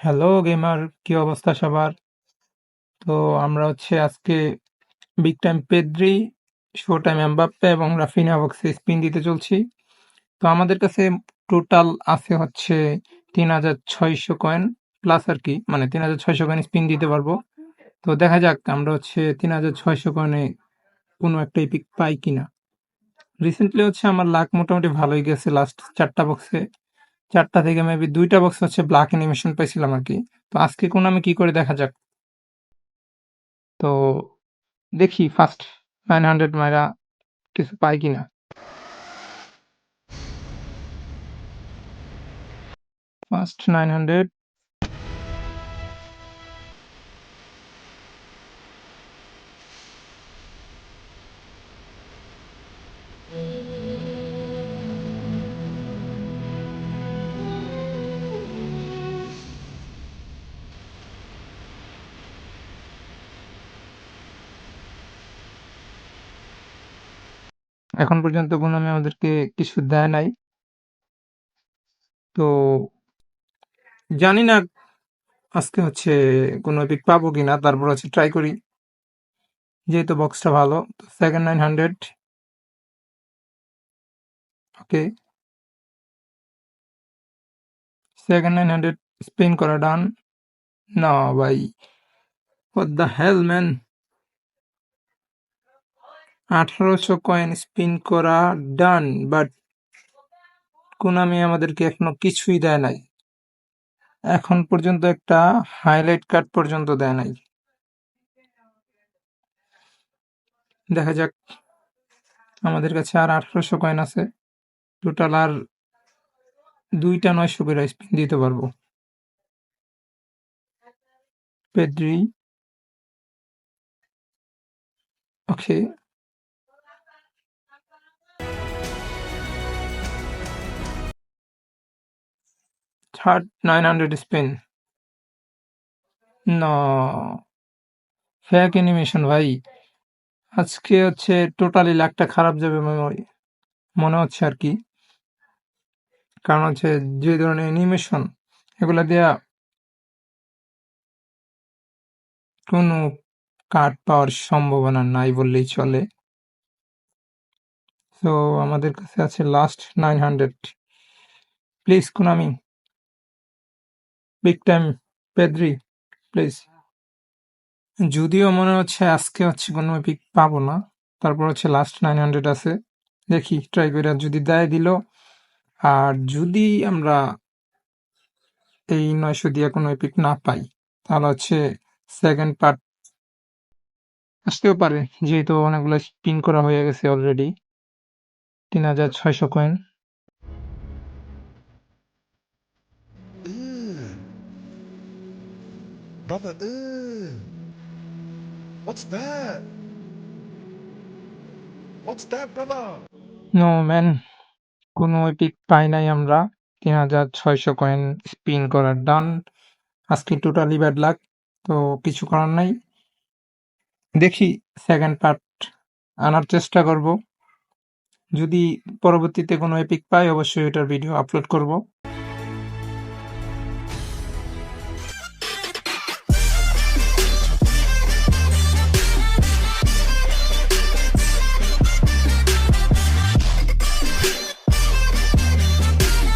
Hello gamer, কি অবস্থা সবার? তো আমরা আজকে big time Pedri, show time Mbappe এবং রাফিনা বক্সে স্পিন দিতে চলছি। তো আমাদের কাছে টোটাল আছে ৩,৬০০ কয়েন প্লাস আর কি, মানে ৩,৬০০ কয়েন স্পিন দিতে পারবো। তো দেখা যাক আমরা ৩,৬০০ কয়েনে কোনো একটা ইপিক পাই কিনা। রিসেন্টলি আমার লাক মোটামুটি ভালোই গেছে। লাস্ট 4টা বক্সে 4টা থেকে মেবি 2টা বক্স ব্ল্যাক অ্যানিমেশন পাইছিলাম আর কি। তো আজকে কোন আমি কি করে দেখা যাক। তো দেখি ফার্স্ট 900 মাইরা কিছু পাই কিনা। ফার্স্ট 900। এখন পর্যন্ত কোনো আমি আমাদেরকে কিছু দেয় নাই। তো জানি না আজকে কোনো এপিক পাবো কিনা, তারপর ট্রাই করি, যেহেতু বক্সটা ভালো। তো সেকেন্ড 900। ওকে, সেকেন্ড 900 স্পিন করা ডান। না ভাই, what the hell man. 1800 coin spin করা ডান, বাট কোনামি আমাদেরকে এখনো কিছুই দেয় নাই। এখন পর্যন্ত একটা হাইলাইট কার্ড পর্যন্ত দেয় নাই। দেখা যাক, আমাদের কাছে আর 1800 কয়েন আছে। টোটাল আর 2টা 900 করে স্পিন দিতে পারবো। পেদ্রি, ওকে, থার্ড 900 স্পিন। না, ফেক অ্যানিমেশন ভাই। আজকে টোটালি লাকটা খারাপ যাবে মনে হচ্ছে আর কি। কারণ যে ধরনের অ্যানিমেশন, এগুলা দিয়া কোনো কার্ড পাওয়ার সম্ভাবনা নাই বললেই চলে। তো আমাদের কাছে আছে last 900। Please Konami, big time Pedri, please. যদিও মনে হচ্ছে আজকে কোনো এপিক পাবো না, তারপর লাস্ট 900 আছে। দেখি ট্রাই করে, যদি দেয় দিল। আর যদি আমরা এই 900 দিয়ে কোনো এপিক না পাই, তাহলে সেকেন্ড পার্ট আসতেও পারে, যেহেতু অনেকগুলো স্পিন করা হয়ে গেছে already. 3,600 coin. Brother, what's that? What's that, brother? No man, কোনো এপিক পাই নাই আমরা। 3,600 কয়েন স্পিন করার ডান। আজকে টোটালি ব্যাড লাক, তো কিছু করার নাই। দেখি সেকেন্ড পার্ট আনার চেষ্টা করব। যদি পরবর্তীতে কোনো এপিক পাই, অবশ্যই এটার ভিডিও আপলোড করব।